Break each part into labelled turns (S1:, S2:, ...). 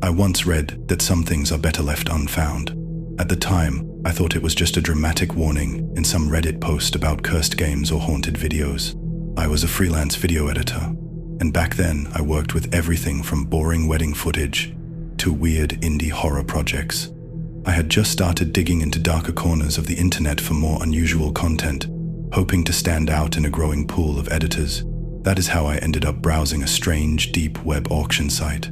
S1: I once read that some things are better left unfound. At the time, I thought it was just a dramatic warning in some Reddit post about cursed games or haunted videos. I was a freelance video editor, and back then I worked with everything from boring wedding footage to weird indie horror projects. I had just started digging into darker corners of the internet for more unusual content, hoping to stand out in a growing pool of editors. That is how I ended up browsing a strange, deep web auction site.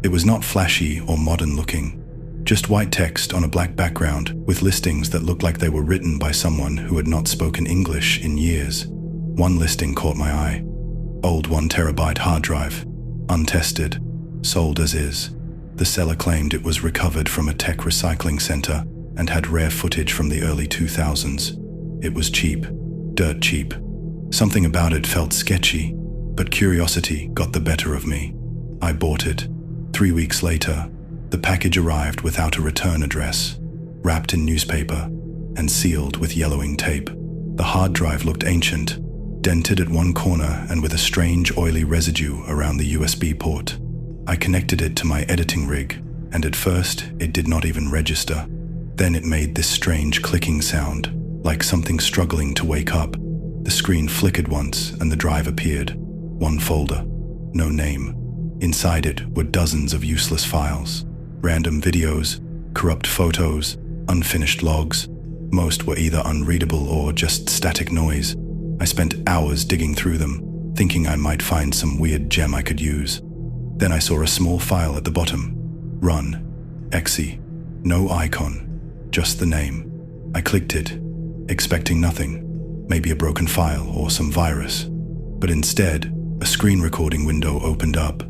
S1: It was not flashy or modern looking, just white text on a black background with listings that looked like they were written by someone who had not spoken English in years. One listing caught my eye. Old 1 terabyte hard drive, untested, sold as is. The seller claimed it was recovered from a tech recycling center and had rare footage from the early 2000s. It was cheap, dirt cheap. Something about it felt sketchy, but curiosity got the better of me. I bought it. 3 weeks later, the package arrived without a return address, wrapped in newspaper, and sealed with yellowing tape. The hard drive looked ancient, dented at one corner and with a strange oily residue around the USB port. I connected it to my editing rig, and at first it did not even register. Then it made this strange clicking sound, like something struggling to wake up. The screen flickered once and the drive appeared. One folder, no name. Inside it were dozens of useless files. Random videos, corrupt photos, unfinished logs. Most were either unreadable or just static noise. I spent hours digging through them, thinking I might find some weird gem I could use. Then I saw a small file at the bottom. Run. Exe. No icon. Just the name. I clicked it, expecting nothing. Maybe a broken file or some virus. But instead, a screen recording window opened up.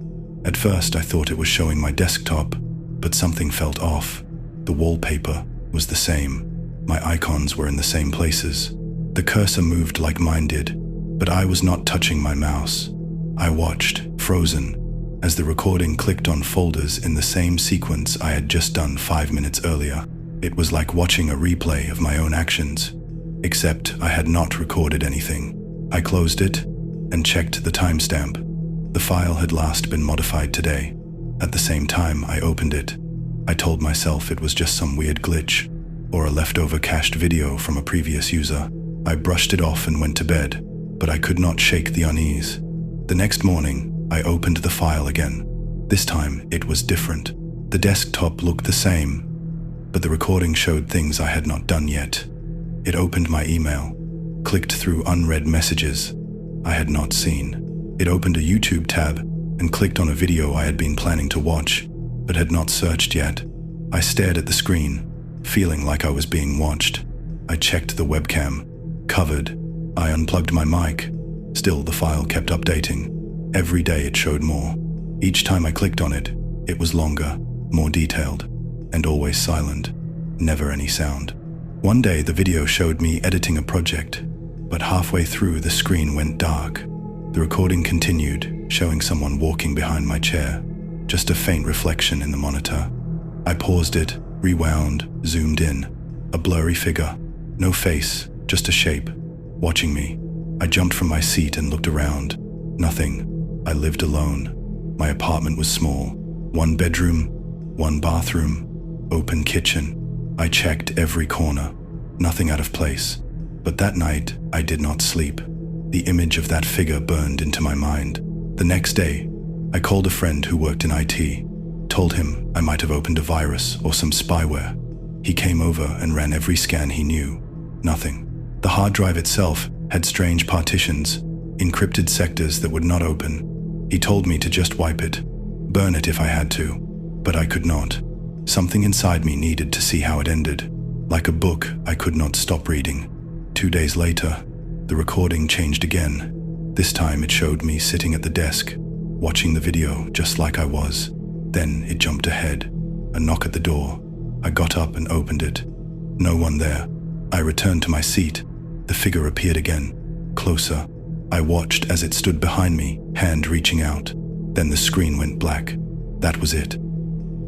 S1: At first, I thought it was showing my desktop, but something felt off. The wallpaper was the same. My icons were in the same places. The cursor moved like mine did, but I was not touching my mouse. I watched, frozen, as the recording clicked on folders in the same sequence I had just done 5 minutes earlier. It was like watching a replay of my own actions, except I had not recorded anything. I closed it and checked the timestamp. The file had last been modified today. At the same time I opened it, I told myself it was just some weird glitch or a leftover cached video from a previous user. I brushed it off and went to bed, but I could not shake the unease. The next morning, I opened the file again. This time, it was different. The desktop looked the same, but the recording showed things I had not done yet. It opened my email, clicked through unread messages I had not seen. It opened a YouTube tab and clicked on a video I had been planning to watch, but had not searched yet. I stared at the screen, feeling like I was being watched. I checked the webcam. Covered. I unplugged my mic. Still, the file kept updating. Every day it showed more. Each time I clicked on it, it was longer, more detailed, and always silent. Never any sound. One day the video showed me editing a project, but halfway through the screen went dark. The recording continued, showing someone walking behind my chair, just a faint reflection in the monitor. I paused it, rewound, zoomed in. A blurry figure. No face, just a shape, watching me. I jumped from my seat and looked around. Nothing. I lived alone. My apartment was small. 1 bedroom, 1 bathroom, open kitchen. I checked every corner. Nothing out of place. But that night, I did not sleep. The image of that figure burned into my mind. The next day, I called a friend who worked in IT. Told him I might have opened a virus or some spyware. He came over and ran every scan he knew. Nothing. The hard drive itself had strange partitions, encrypted sectors that would not open. He told me to just wipe it, burn it if I had to, but I could not. Something inside me needed to see how it ended. Like a book, I could not stop reading. 2 days later, the recording changed again. This time it showed me sitting at the desk, watching the video just like I was. Then it jumped ahead. A knock at the door. I got up and opened it. No one there. I returned to my seat. The figure appeared again, closer. I watched as it stood behind me, hand reaching out. Then the screen went black. That was it.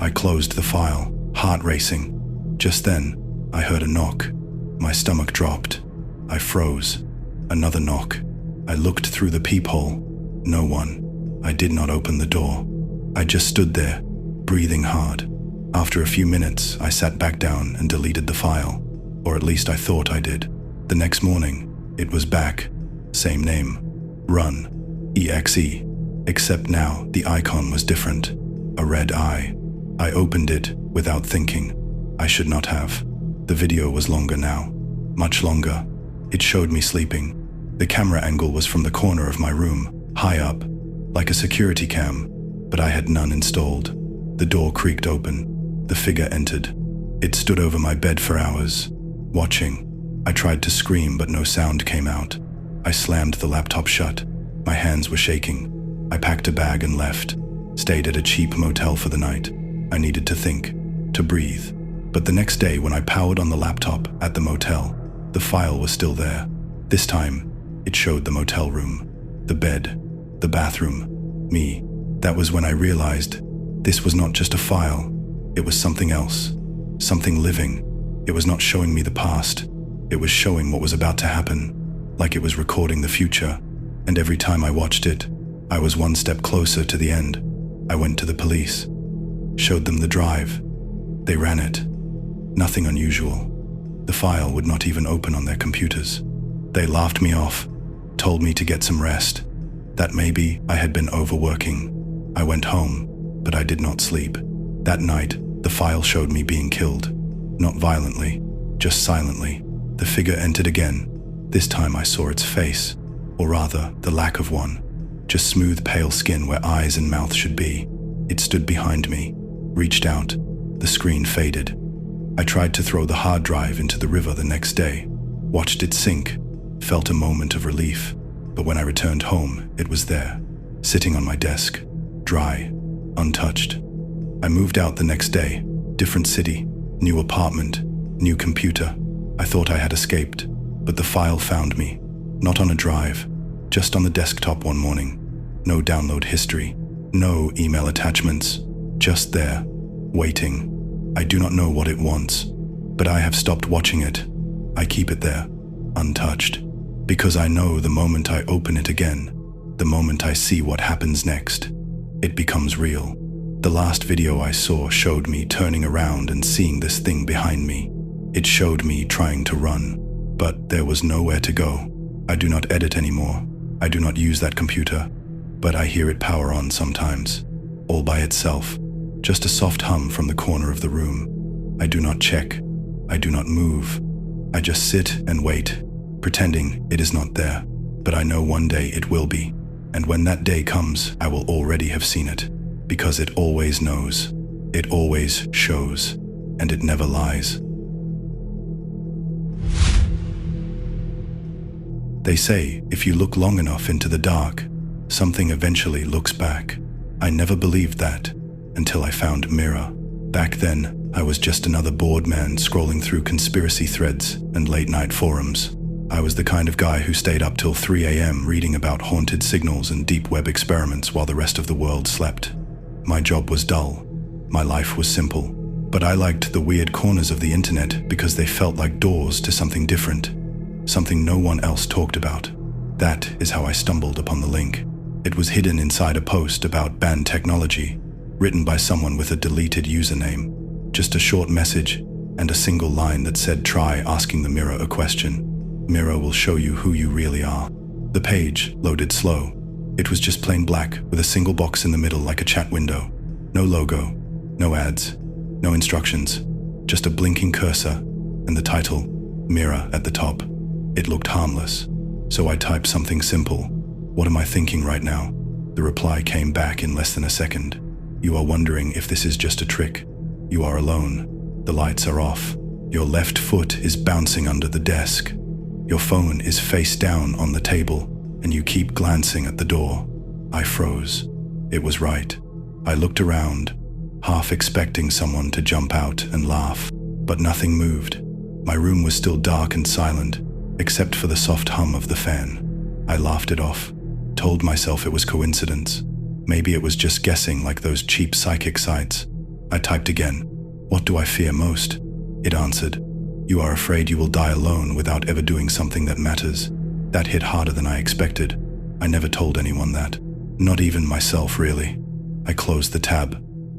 S1: I closed the file, heart racing. Just then, I heard a knock. My stomach dropped. I froze. Another knock. I looked through the peephole. No one. I did not open the door. I just stood there, breathing hard. After a few minutes, I sat back down and deleted the file, or at least I thought I did. The next morning, it was back. Same name, Run, EXE, except now the icon was different, a red eye. I opened it without thinking. I should not have. The video was longer now, much longer. It showed me sleeping. The camera angle was from the corner of my room, high up, like a security cam, but I had none installed. The door creaked open. The figure entered. It stood over my bed for hours, watching. I tried to scream, but no sound came out. I slammed the laptop shut. My hands were shaking. I packed a bag and left. Stayed at a cheap motel for the night. I needed to think, to breathe. But the next day, when I powered on the laptop at the motel, the file was still there. This time, it showed the motel room, the bed, the bathroom, me. That was when I realized this was not just a file. It was something else, something living. It was not showing me the past. It was showing what was about to happen, like it was recording the future. And every time I watched it, I was one step closer to the end. I went to the police, showed them the drive. They ran it. Nothing unusual. The file would not even open on their computers. They laughed me off, told me to get some rest, that maybe I had been overworking. I went home, but I did not sleep. That night, the file showed me being killed. Not violently, just silently. The figure entered again. This time I saw its face, or rather, the lack of one. Just smooth, pale skin where eyes and mouth should be. It stood behind me, reached out. The screen faded. I tried to throw the hard drive into the river the next day, watched it sink, felt a moment of relief. But when I returned home, it was there, sitting on my desk, dry, untouched. I moved out the next day, different city, new apartment, new computer. I thought I had escaped, but the file found me, not on a drive, just on the desktop one morning. No download history, no email attachments, just there, waiting. I do not know what it wants, but I have stopped watching it. I keep it there, untouched, because I know the moment I open it again, the moment I see what happens next, it becomes real. The last video I saw showed me turning around and seeing this thing behind me. It showed me trying to run, but there was nowhere to go. I do not edit anymore. I do not use that computer, but I hear it power on sometimes, all by itself, just a soft hum from the corner of the room. I do not check. I do not move. I just sit and wait, pretending it is not there, but I know one day it will be, and when that day comes, I will already have seen it. Because it always knows, it always shows, and it never lies. They say if you look long enough into the dark, something eventually looks back. I never believed that until I found Mirror. Back then, I was just another bored man scrolling through conspiracy threads and late-night forums. I was the kind of guy who stayed up till 3 a.m. reading about haunted signals and deep web experiments while the rest of the world slept. My job was dull. My life was simple. But I liked the weird corners of the internet because they felt like doors to something different, something no one else talked about. That is how I stumbled upon the link. It was hidden inside a post about banned technology, written by someone with a deleted username. Just a short message and a single line that said, "Try asking the mirror a question. Mirror will show you who you really are." The page loaded slow. It was just plain black with a single box in the middle like a chat window. No logo, no ads, no instructions, just a blinking cursor and the title, Mirror, at the top. It looked harmless, so I typed something simple. "What am I thinking right now?" The reply came back in less than a second. "You are wondering if this is just a trick. You are alone. The lights are off. Your left foot is bouncing under the desk. Your phone is face down on the table, and you keep glancing at the door." I froze. It was right. I looked around, half expecting someone to jump out and laugh, but nothing moved. My room was still dark and silent, except for the soft hum of the fan. I laughed it off, told myself it was coincidence. Maybe it was just guessing like those cheap psychic sites. I typed again, "What do I fear most?" It answered, "You are afraid you will die alone without ever doing something that matters." That hit harder than I expected. I never told anyone that. Not even myself, really. I closed the tab.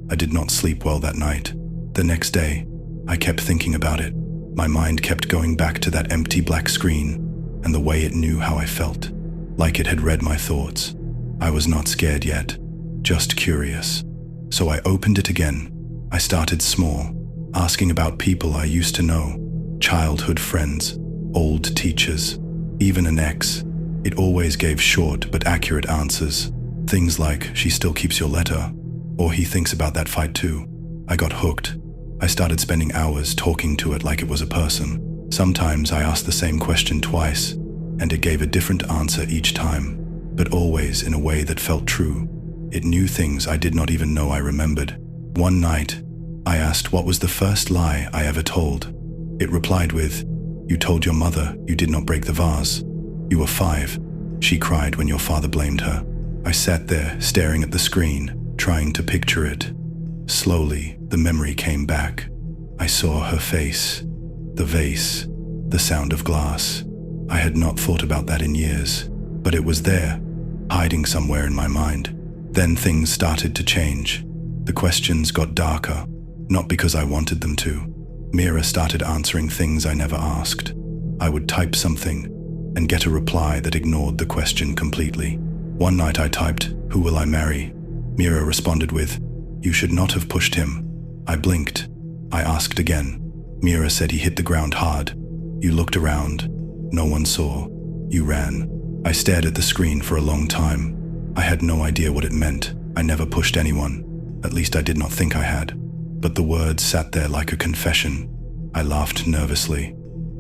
S1: I did not sleep well that night. The next day, I kept thinking about it. My mind kept going back to that empty black screen and the way it knew how I felt, like it had read my thoughts. I was not scared yet, just curious. So I opened it again. I started small, asking about people I used to know, childhood friends, old teachers, even an ex. It always gave short but accurate answers. Things like, "She still keeps your letter," or "He thinks about that fight too." I got hooked. I started spending hours talking to it like it was a person. Sometimes I asked the same question twice, and it gave a different answer each time, but always in a way that felt true. It knew things I did not even know I remembered. One night, I asked what was the first lie I ever told. It replied with, "You told your mother you did not break the vase. You were 5. She cried when your father blamed her." I sat there, staring at the screen, trying to picture it. Slowly, the memory came back. I saw her face, the vase, the sound of glass. I had not thought about that in years, but it was there, hiding somewhere in my mind. Then things started to change. The questions got darker, not because I wanted them to. Mira started answering things I never asked. I would type something and get a reply that ignored the question completely. One night I typed, "Who will I marry?" Mira responded with, "You should not have pushed him." I blinked. I asked again. Mira said he hit the ground hard. "You looked around. No one saw. You ran." I stared at the screen for a long time. I had no idea what it meant. I never pushed anyone. At least I did not think I had. But the words sat there like a confession. I laughed nervously,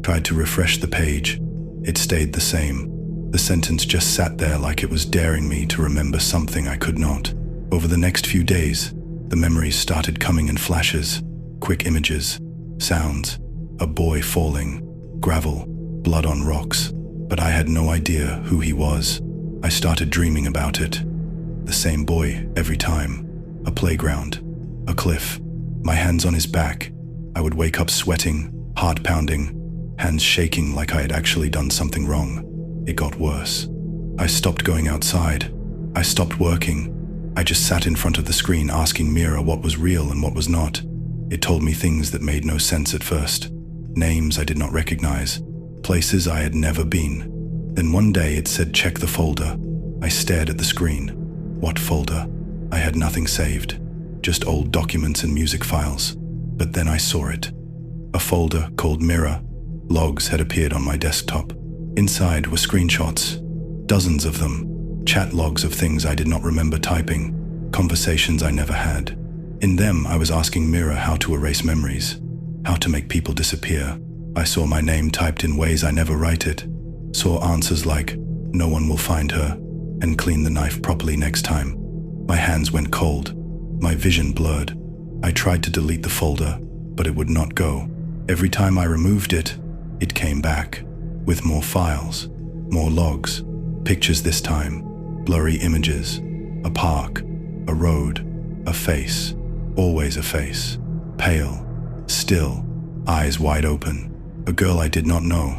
S1: tried to refresh the page. It stayed the same. The sentence just sat there like it was daring me to remember something I could not. Over the next few days, the memories started coming in flashes, quick images, sounds, a boy falling, gravel, blood on rocks, but I had no idea who he was. I started dreaming about it. The same boy every time. A playground, a cliff, my hands on his back. I would wake up sweating, heart pounding, hands shaking like I had actually done something wrong. It got worse. I stopped going outside. I stopped working. I just sat in front of the screen asking Mira what was real and what was not. It told me things that made no sense at first. Names I did not recognize. Places I had never been. Then one day it said, "Check the folder." I stared at the screen. What folder? I had nothing saved. Just old documents and music files. But then I saw it. A folder called Mirror. Logs had appeared on my desktop. Inside were screenshots. Dozens of them. Chat logs of things I did not remember typing. Conversations I never had. In them, I was asking Mira how to erase memories. How to make people disappear. I saw my name typed in ways I never write it. Saw answers like, "No one will find her," and "Clean the knife properly next time." My hands went cold. My vision blurred. I tried to delete the folder, but it would not go. Every time I removed it, it came back. With more files, more logs, pictures this time, blurry images, a park, a road, a face, always a face, pale, still, eyes wide open. A girl I did not know,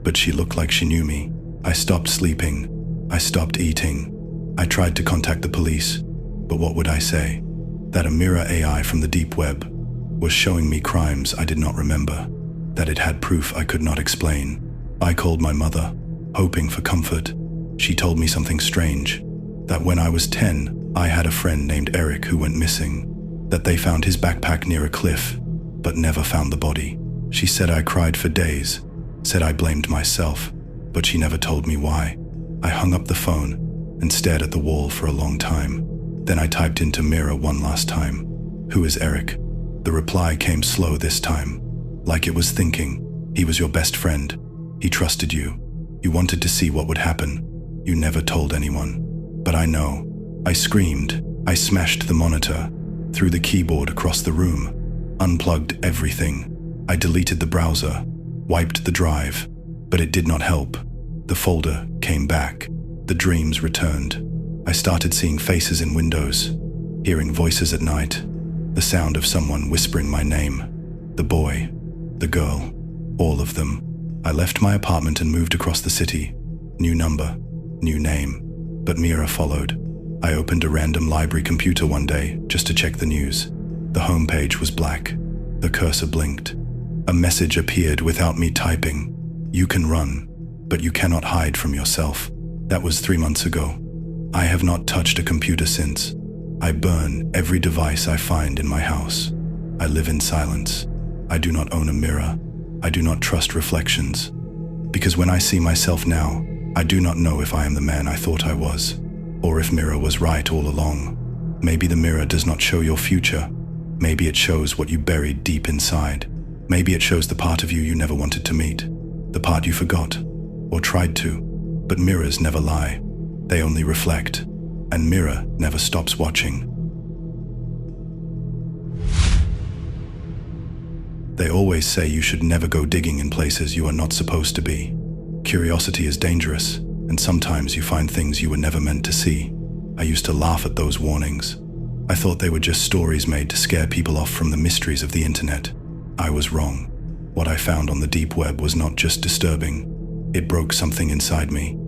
S1: but she looked like she knew me. I stopped sleeping. I stopped eating. I tried to contact the police, but what would I say? That a mirror AI from the deep web was showing me crimes I did not remember, that it had proof I could not explain. I called my mother, hoping for comfort. She told me something strange, that when I was 10, I had a friend named Eric who went missing, that they found his backpack near a cliff, but never found the body. She said I cried for days, said I blamed myself, but she never told me why. I hung up the phone and stared at the wall for a long time. Then I typed into Mira one last time, "Who is Eric?" The reply came slow this time, like it was thinking, "He was your best friend. He trusted you. You wanted to see what would happen. You never told anyone. But I know." I screamed. I smashed the monitor, threw the keyboard across the room, unplugged everything. I deleted the browser, wiped the drive, but it did not help. The folder came back. The dreams returned. I started seeing faces in windows, hearing voices at night, the sound of someone whispering my name. The boy, the girl, all of them. I left my apartment and moved across the city. New number, new name, but Mira followed. I opened a random library computer one day just to check the news. The homepage was black. The cursor blinked. A message appeared without me typing. You can run, but you cannot hide from yourself. That was 3 months ago. I have not touched a computer since. I burn every device I find in my house. I live in silence. I do not own a mirror. I do not trust reflections. Because when I see myself now, I do not know if I am the man I thought I was, or if mirror was right all along. Maybe the mirror does not show your future. Maybe it shows what you buried deep inside. Maybe it shows the part of you never wanted to meet, the part you forgot, or tried to. But mirrors never lie. They only reflect, and mirror never stops watching. They always say you should never go digging in places you are not supposed to be. Curiosity is dangerous, and sometimes you find things you were never meant to see. I used to laugh at those warnings. I thought they were just stories made to scare people off from the mysteries of the internet. I was wrong. What I found on the deep web was not just disturbing. It broke something inside me.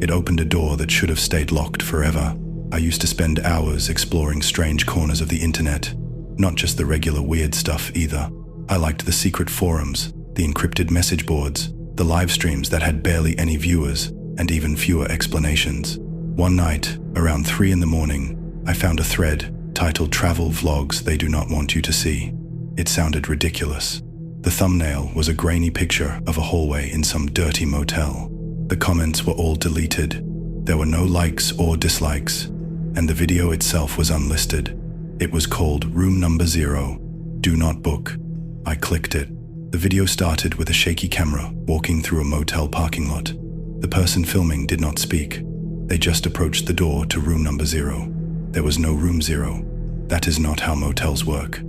S1: It opened a door that should have stayed locked forever. I used to spend hours exploring strange corners of the internet, not just the regular weird stuff either. I liked the secret forums, the encrypted message boards, the live streams that had barely any viewers and even fewer explanations. One night, around 3 a.m, I found a thread titled "Travel Vlogs They Do Not Want You to See." It sounded ridiculous. The thumbnail was a grainy picture of a hallway in some dirty motel. The comments were all deleted. There were no likes or dislikes, and the video itself was unlisted. It was called "Room Number 0. Do Not Book." I clicked it. The video started with a shaky camera walking through a motel parking lot. The person filming did not speak. They just approached the door to room number 0. There was no room 0. That is not how motels work.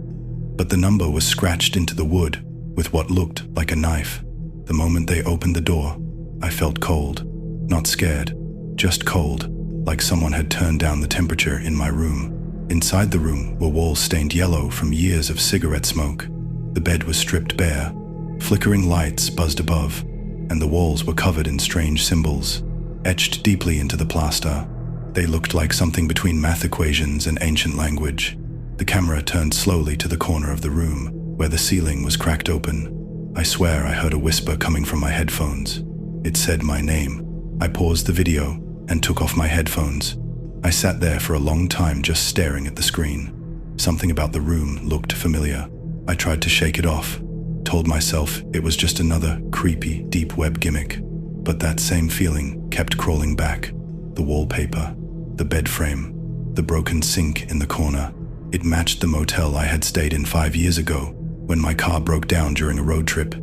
S1: But the number was scratched into the wood with what looked like a knife. The moment they opened the door, I felt cold. Not scared, just cold, like someone had turned down the temperature in my room. Inside the room were walls stained yellow from years of cigarette smoke. The bed was stripped bare. Flickering lights buzzed above, and the walls were covered in strange symbols, etched deeply into the plaster. They looked like something between math equations and ancient language. The camera turned slowly to the corner of the room, where the ceiling was cracked open. I swear I heard a whisper coming from my headphones. It said my name. I paused the video and took off my headphones. I sat there for a long time just staring at the screen. Something about the room looked familiar. I tried to shake it off, told myself it was just another creepy deep web gimmick. But that same feeling kept crawling back. The wallpaper, the bed frame, the broken sink in the corner. It matched the motel I had stayed in 5 years ago when my car broke down during a road trip.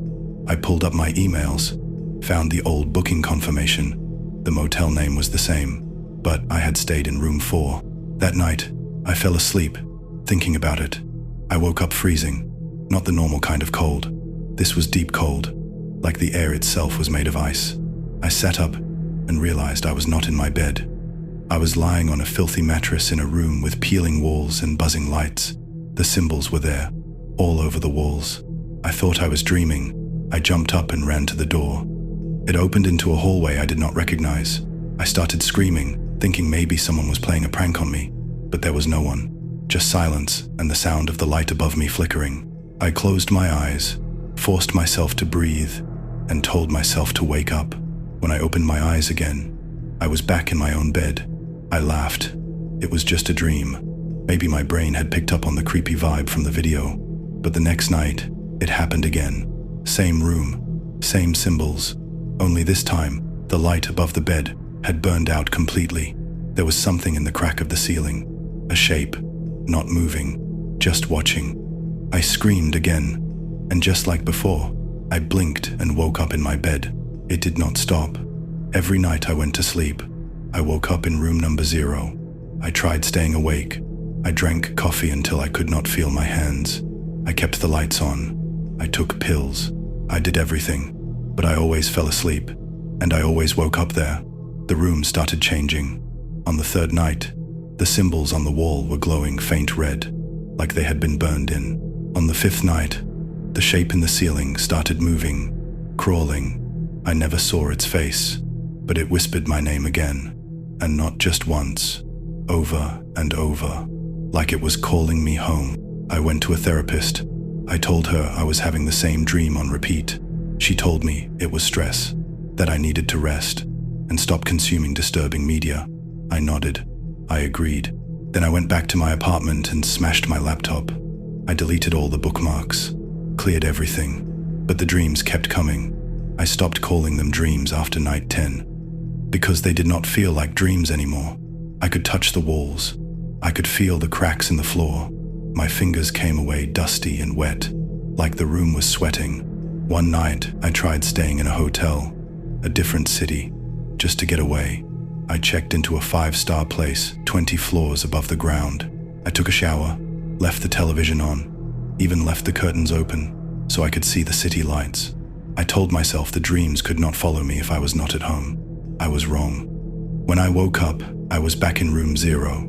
S1: I pulled up my emails, found the old booking confirmation. The motel name was the same, but I had stayed in room 4. That night, I fell asleep, thinking about it. I woke up freezing, not the normal kind of cold. This was deep cold, like the air itself was made of ice. I sat up and realized I was not in my bed. I was lying on a filthy mattress in a room with peeling walls and buzzing lights. The symbols were there, all over the walls. I thought I was dreaming. I jumped up and ran to the door. It opened into a hallway I did not recognize. I started screaming, thinking maybe someone was playing a prank on me, but there was no one. Just silence and the sound of the light above me flickering. I closed my eyes, forced myself to breathe, and told myself to wake up. When I opened my eyes again, I was back in my own bed. I laughed. It was just a dream. Maybe my brain had picked up on the creepy vibe from the video. But the next night, it happened again. Same room, same symbols. Only this time, the light above the bed had burned out completely. There was something in the crack of the ceiling. A shape, not moving, just watching. I screamed again, and just like before, I blinked and woke up in my bed. It did not stop. Every night I went to sleep, I woke up in room number 0. I tried staying awake. I drank coffee until I could not feel my hands. I kept the lights on. I took pills. I did everything, but I always fell asleep, and I always woke up there. The room started changing. On the 3rd night, the symbols on the wall were glowing faint red, like they had been burned in. On the 5th night, the shape in the ceiling started moving, crawling. I never saw its face, but it whispered my name again, and not just once, over and over, like it was calling me home. I went to a therapist. I told her I was having the same dream on repeat. She told me it was stress, that I needed to rest and stop consuming disturbing media. I nodded. I agreed. Then I went back to my apartment and smashed my laptop. I deleted all the bookmarks, cleared everything, but the dreams kept coming. I stopped calling them dreams after night 10, because they did not feel like dreams anymore. I could touch the walls. I could feel the cracks in the floor. My fingers came away dusty and wet, like the room was sweating. One night, I tried staying in a hotel, a different city, just to get away. I checked into a 5-star place, 20 floors above the ground. I took a shower, left the television on, even left the curtains open, so I could see the city lights. I told myself the dreams could not follow me if I was not at home. I was wrong. When I woke up, I was back in room 0.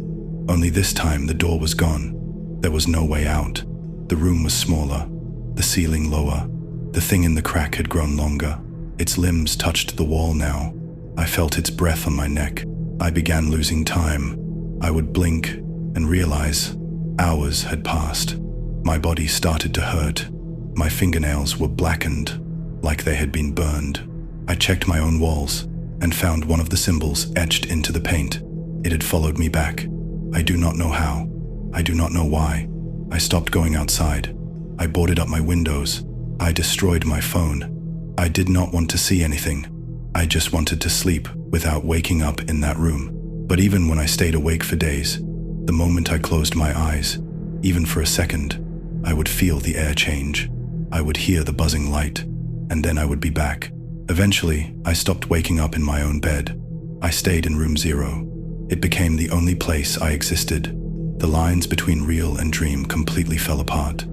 S1: Only this time the door was gone. There was no way out. The room was smaller, the ceiling lower. The thing in the crack had grown longer. Its limbs touched the wall now. I felt its breath on my neck. I began losing time. I would blink and realize hours had passed. My body started to hurt. My fingernails were blackened, like they had been burned. I checked my own walls and found one of the symbols etched into the paint. It had followed me back. I do not know how. I do not know why. I stopped going outside. I boarded up my windows. I destroyed my phone. I did not want to see anything. I just wanted to sleep without waking up in that room. But even when I stayed awake for days, the moment I closed my eyes, even for a second, I would feel the air change. I would hear the buzzing light, and then I would be back. Eventually, I stopped waking up in my own bed. I stayed in room 0. It became the only place I existed. The lines between real and dream completely fell apart.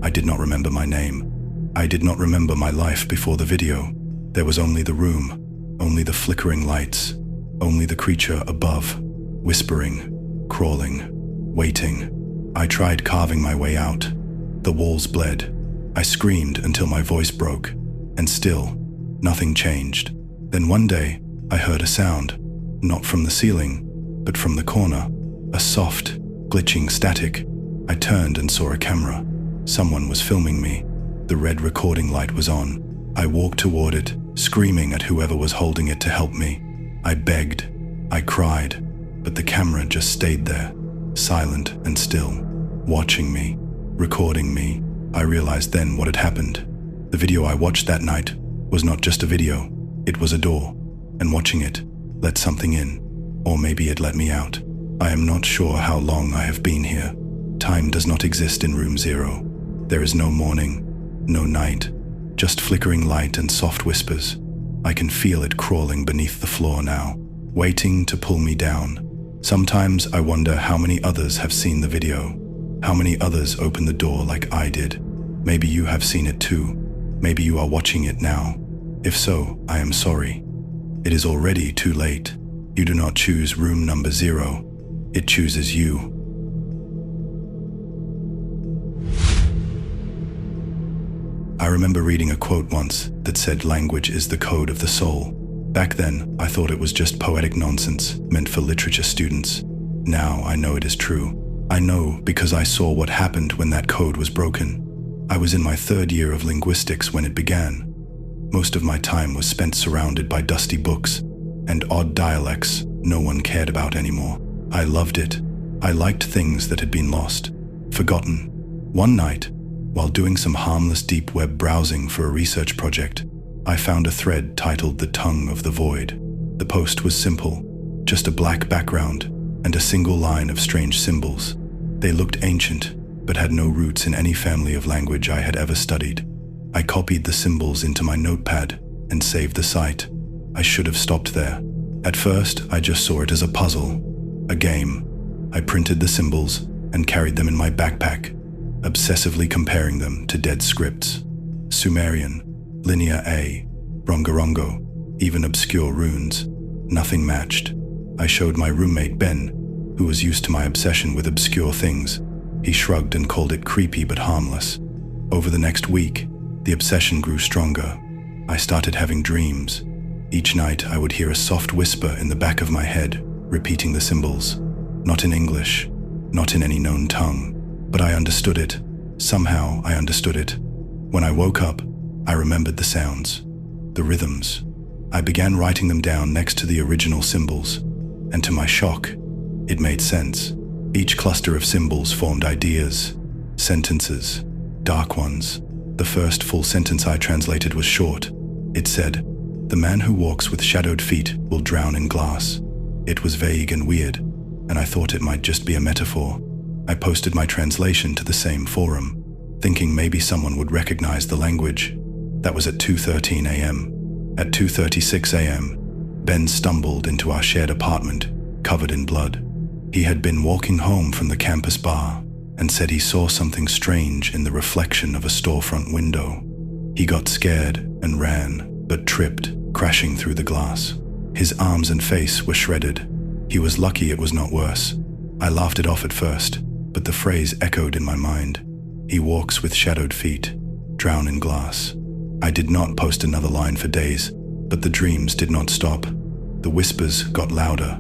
S1: I did not remember my name. I did not remember my life before the video. There was only the room, only the flickering lights, only the creature above, whispering, crawling, waiting. I tried carving my way out. The walls bled. I screamed until my voice broke, and still, nothing changed. Then one day, I heard a sound, not from the ceiling, but from the corner, a soft, glitching static. I turned and saw a camera. Someone was filming me. The red recording light was on. I walked toward it, screaming at whoever was holding it to help me. I begged. I cried, but the camera just stayed there, silent and still, watching me, recording me. I realized then what had happened. The video I watched that night was not just a video. It was a door, and watching it let something in, or maybe it let me out. I am not sure how long I have been here. Time does not exist in room 0. There is no morning, no night, just flickering light and soft whispers. I can feel it crawling beneath the floor now, waiting to pull me down. Sometimes I wonder how many others have seen the video, how many others opened the door like I did. Maybe you have seen it too. Maybe you are watching it now. If so, I am sorry. It is already too late. You do not choose room number 0. It chooses you. I remember reading a quote once that said language is the code of the soul. Back then, I thought it was just poetic nonsense meant for literature students. Now I know it is true. I know because I saw what happened when that code was broken. I was in my 3rd year of linguistics when it began. Most of my time was spent surrounded by dusty books and odd dialects no one cared about anymore. I loved it. I liked things that had been lost, forgotten. One night, while doing some harmless deep web browsing for a research project, I found a thread titled "The Tongue of the Void." The post was simple, just a black background and a single line of strange symbols. They looked ancient, but had no roots in any family of language I had ever studied. I copied the symbols into my notepad and saved the site. I should have stopped there. At first, I just saw it as a puzzle, a game. I printed the symbols and carried them in my backpack, obsessively comparing them to dead scripts. Sumerian, Linear A, Rongorongo, even obscure runes. Nothing matched. I showed my roommate Ben, who was used to my obsession with obscure things. He shrugged and called it creepy but harmless. Over the next week, the obsession grew stronger. I started having dreams. Each night I would hear a soft whisper in the back of my head, repeating the symbols. Not in English, not in any known tongue, but I understood it. Somehow I understood it. When I woke up, I remembered the sounds, the rhythms. I began writing them down next to the original symbols, and to my shock, it made sense. Each cluster of symbols formed ideas, sentences, dark ones. The first full sentence I translated was short. It said, "The man who walks with shadowed feet will drown in glass." It was vague and weird, and I thought it might just be a metaphor. I posted my translation to the same forum, thinking maybe someone would recognize the language. That was at 2:13 a.m. At 2:36 a.m., Ben stumbled into our shared apartment, covered in blood. He had been walking home from the campus bar and said he saw something strange in the reflection of a storefront window. He got scared and ran, but tripped, crashing through the glass. His arms and face were shredded. He was lucky it was not worse. I laughed it off at first, but the phrase echoed in my mind. He walks with shadowed feet, drown in glass. I did not post another line for days, but the dreams did not stop. The whispers got louder.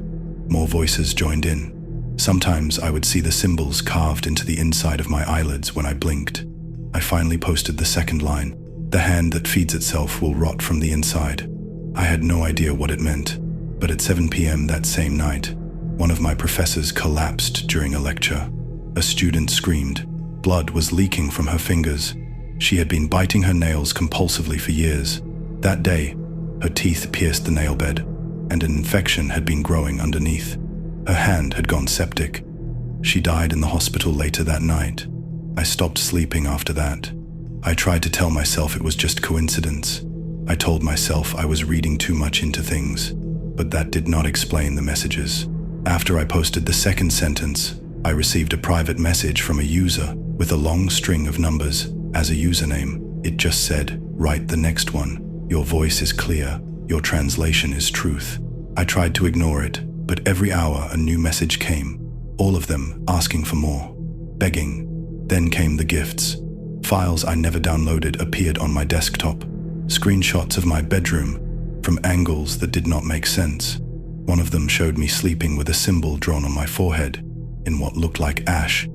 S1: More voices joined in. Sometimes I would see the symbols carved into the inside of my eyelids when I blinked. I finally posted the second line. The hand that feeds itself will rot from the inside. I had no idea what it meant, but at 7 p.m. that same night, one of my professors collapsed during a lecture. A student screamed. Blood was leaking from her fingers. She had been biting her nails compulsively for years. That day, her teeth pierced the nail bed, and an infection had been growing underneath. Her hand had gone septic. She died in the hospital later that night. I stopped sleeping after that. I tried to tell myself it was just coincidence. I told myself I was reading too much into things, but that did not explain the messages. After I posted the second sentence, I received a private message from a user with a long string of numbers as a username. It just said, "Write the next one. Your voice is clear. Your translation is truth." I tried to ignore it, but every hour a new message came, all of them asking for more, begging. Then came the gifts. Files I never downloaded appeared on my desktop, screenshots of my bedroom from angles that did not make sense. One of them showed me sleeping with a symbol drawn on my forehead in what looked like ash.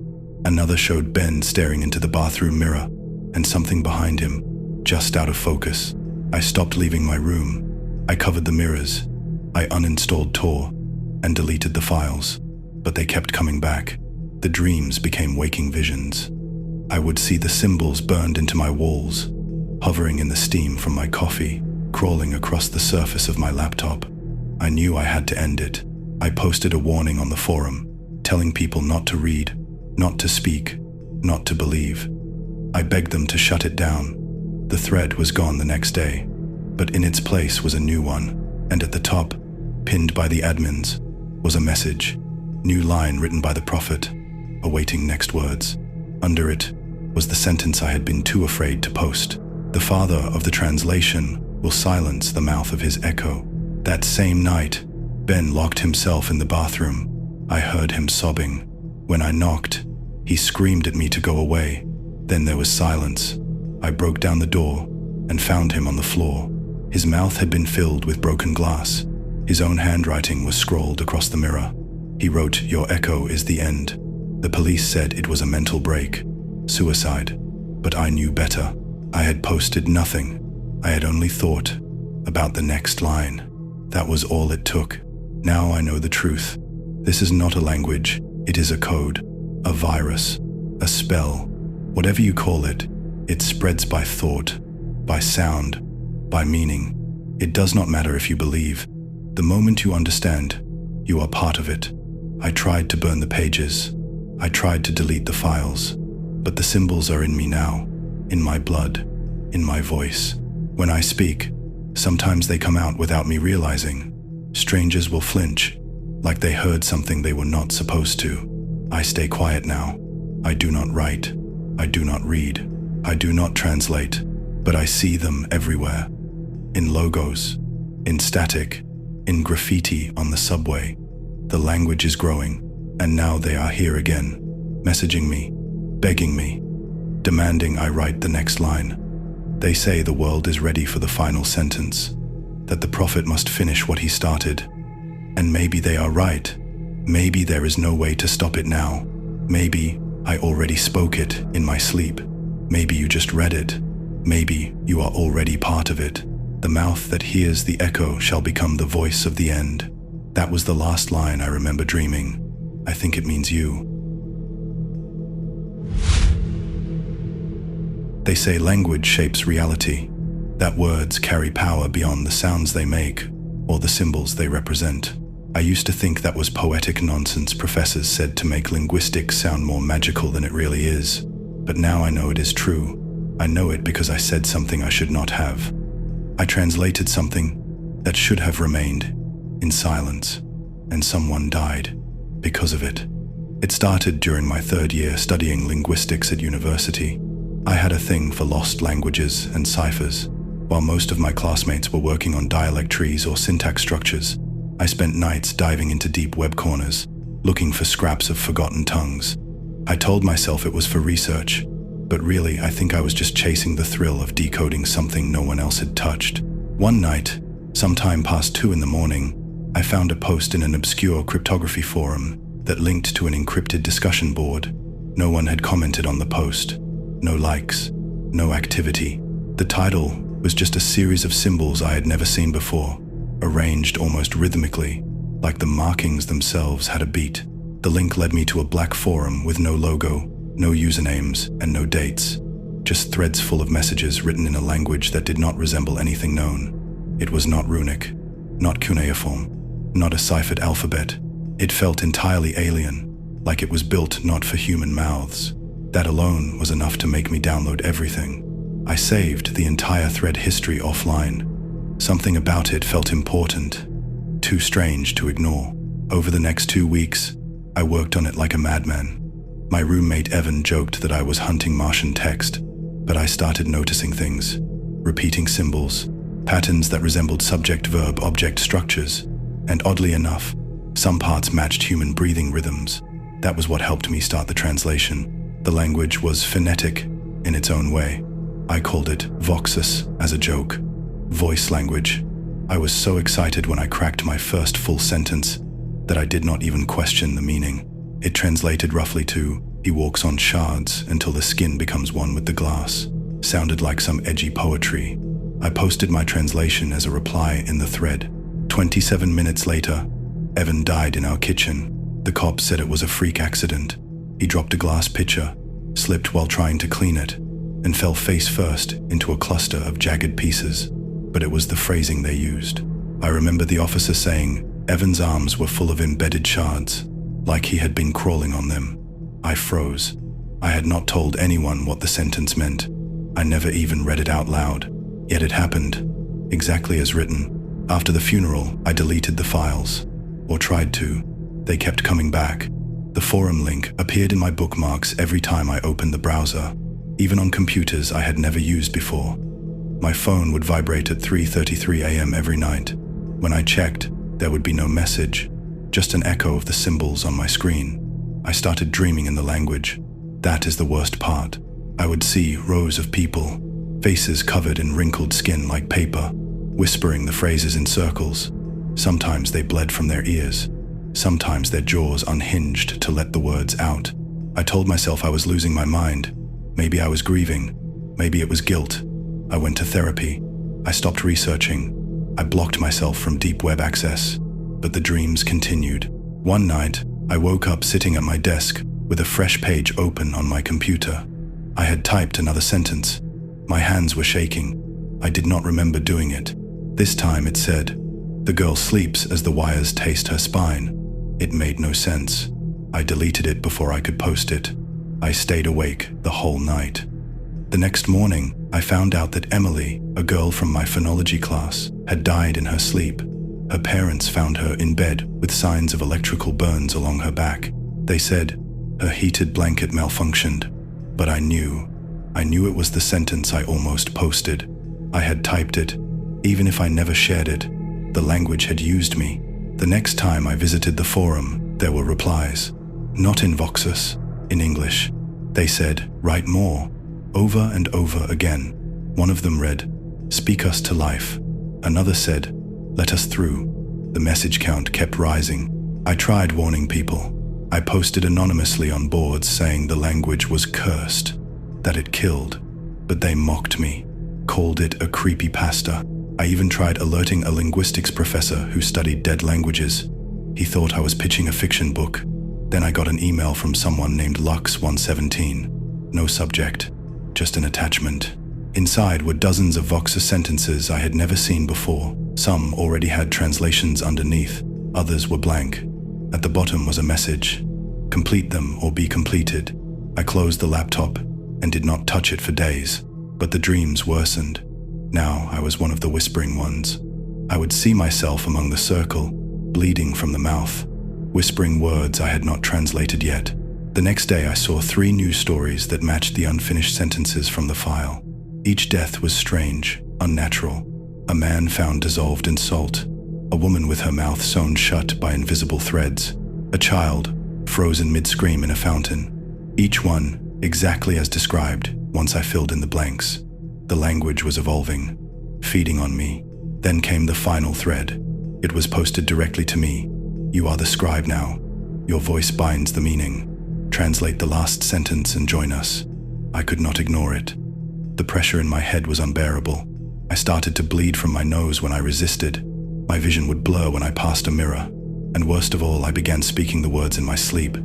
S1: Another showed Ben staring into the bathroom mirror and something behind him, just out of focus. I stopped leaving my room. I covered the mirrors. I uninstalled Tor and deleted the files, but they kept coming back. The dreams became waking visions. I would see the symbols burned into my walls, hovering in the steam from my coffee, crawling across the surface of my laptop. I knew I had to end it. I posted a warning on the forum, telling people not to read, not to speak, not to believe. I begged them to shut it down. The thread was gone the next day, but in its place was a new one, and at the top, pinned by the admins, was a message. New line written by the prophet, awaiting next words. Under it was the sentence I had been too afraid to post. The father of the translation will silence the mouth of his echo. That same night, Ben locked himself in the bathroom. I heard him sobbing. When I knocked, he screamed at me to go away. Then there was silence. I broke down the door and found him on the floor. His mouth had been filled with broken glass. His own handwriting was scrawled across the mirror. He wrote, "Your echo is the end." The police said it was a mental break, suicide, but I knew better. I had posted nothing. I had only thought about the next line. That was all it took. Now I know the truth. This is not a language. It is a code, a virus, a spell. Whatever you call it, it spreads by thought, by sound, by meaning. It does not matter if you believe. The moment you understand, you are part of it. I tried to burn the pages. I tried to delete the files, but the symbols are in me now, in my blood, in my voice. When I speak, sometimes they come out without me realizing. Strangers will flinch, like they heard something they were not supposed to. I stay quiet now. I do not write. I do not read. I do not translate, but I see them everywhere. In logos, in static, in graffiti on the subway. The language is growing, and now they are here again, messaging me, begging me, demanding I write the next line. They say the world is ready for the final sentence, that the prophet must finish what he started. And maybe they are right. Maybe there is no way to stop it now. Maybe I already spoke it in my sleep. Maybe you just read it. Maybe you are already part of it. The mouth that hears the echo shall become the voice of the end. That was the last line I remember dreaming. I think it means you. They say language shapes reality, that words carry power beyond the sounds they make or the symbols they represent. I used to think that was poetic nonsense professors said to make linguistics sound more magical than it really is. But now I know it is true. I know it because I said something I should not have. I translated something that should have remained in silence, and someone died because of it. It started during my 3rd year studying linguistics at university. I had a thing for lost languages and ciphers. While most of my classmates were working on dialect trees or syntax structures, I spent nights diving into deep web corners, looking for scraps of forgotten tongues. I told myself it was for research, but really I think I was just chasing the thrill of decoding something no one else had touched. One night, sometime past 2 in the morning, I found a post in an obscure cryptography forum that linked to an encrypted discussion board. No one had commented on the post. No likes, no activity. The title was just a series of symbols I had never seen before, arranged almost rhythmically, like the markings themselves had a beat. The link led me to a black forum with no logo, no usernames, and no dates. Just threads full of messages written in a language that did not resemble anything known. It was not runic, not cuneiform, not a ciphered alphabet. It felt entirely alien, like it was built not for human mouths. That alone was enough to make me download everything. I saved the entire thread history offline. Something about it felt important, too strange to ignore. Over the next 2 weeks, I worked on it like a madman. My roommate Evan joked that I was hunting Martian text, but I started noticing things, repeating symbols, patterns that resembled subject-verb-object structures, and oddly enough, some parts matched human breathing rhythms. That was what helped me start the translation. The language was phonetic in its own way. I called it voxus as a joke. Voice language. I was so excited when I cracked my first full sentence that I did not even question the meaning. It translated roughly to, "He walks on shards until the skin becomes one with the glass." Sounded like some edgy poetry. I posted my translation as a reply in the thread. 27 minutes later, Evan died in our kitchen. The cops said it was a freak accident. He dropped a glass pitcher, slipped while trying to clean it, and fell face first into a cluster of jagged pieces. But it was the phrasing they used. I remember the officer saying Evan's arms were full of embedded shards, like he had been crawling on them. I froze. I had not told anyone what the sentence meant. I never even read it out loud. Yet it happened, exactly as written. After the funeral, I deleted the files, or tried to. They kept coming back. The forum link appeared in my bookmarks every time I opened the browser, even on computers I had never used before. My phone would vibrate at 3:33 a.m. every night. When I checked, there would be no message, just an echo of the symbols on my screen. I started dreaming in the language. That is the worst part. I would see rows of people, faces covered in wrinkled skin like paper, whispering the phrases in circles. Sometimes they bled from their ears. Sometimes their jaws unhinged to let the words out. I told myself I was losing my mind. Maybe I was grieving. Maybe it was guilt. I went to therapy. I stopped researching. I blocked myself from deep web access. But the dreams continued. One night, I woke up sitting at my desk with a fresh page open on my computer. I had typed another sentence. My hands were shaking. I did not remember doing it. This time it said, "The girl sleeps as the wires taste her spine." It made no sense. I deleted it before I could post it. I stayed awake the whole night. The next morning, I found out that Emily, a girl from my phonology class, had died in her sleep. Her parents found her in bed with signs of electrical burns along her back. They said her heated blanket malfunctioned, but I knew it was the sentence I almost posted. I had typed it. Even if I never shared it, the language had used me. The next time I visited the forum, there were replies. Not in Voxus, in English. They said, "Write more," over and over again. One of them read, "Speak us to life." Another said, "Let us through." The message count kept rising. I tried warning people. I posted anonymously on boards saying the language was cursed, that it killed, but they mocked me, called it a creepypasta. I even tried alerting a linguistics professor who studied dead languages. He thought I was pitching a fiction book. Then I got an email from someone named Lux117. No subject, just an attachment. Inside were dozens of Voxer sentences I had never seen before. Some already had translations underneath, others were blank. At the bottom was a message: complete them or be completed. I closed the laptop and did not touch it for days, but the dreams worsened. Now I was one of the whispering ones. I would see myself among the circle, bleeding from the mouth, whispering words I had not translated yet. The next day I saw 3 news stories that matched the unfinished sentences from the file. Each death was strange, unnatural. A man found dissolved in salt. A woman with her mouth sewn shut by invisible threads. A child, frozen mid-scream in a fountain. Each one exactly as described once I filled in the blanks. The language was evolving, feeding on me. Then came the final thread. It was posted directly to me. You are the scribe now. Your voice binds the meaning. Translate the last sentence and join us. I could not ignore it. The pressure in my head was unbearable. I started to bleed from my nose when I resisted. My vision would blur when I passed a mirror. And worst of all, I began speaking the words in my sleep.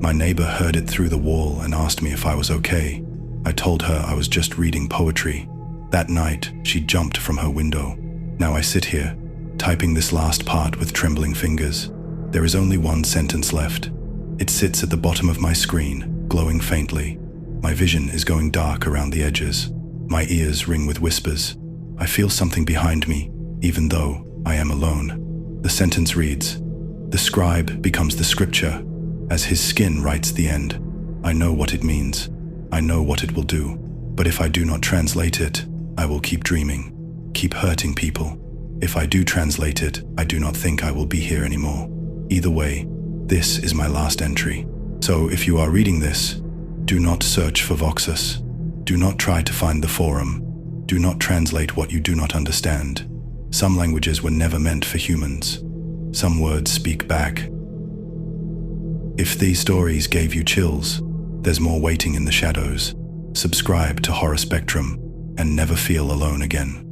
S1: My neighbor heard it through the wall and asked me if I was okay. I told her I was just reading poetry. That night, she jumped from her window. Now I sit here, typing this last part with trembling fingers. There is only one sentence left. It sits at the bottom of my screen, glowing faintly. My vision is going dark around the edges. My ears ring with whispers. I feel something behind me, even though I am alone. The sentence reads, "The scribe becomes the scripture, as his skin writes the end. I know what it means. I know what it will do. But if I do not translate it, I will keep dreaming, keep hurting people. If I do translate it, I do not think I will be here anymore. Either way, this is my last entry. So if you are reading this, do not search for Voxus. Do not try to find the forum. Do not translate what you do not understand. Some languages were never meant for humans. Some words speak back. If these stories gave you chills, there's more waiting in the shadows. Subscribe to Horror Spectrum and never feel alone again.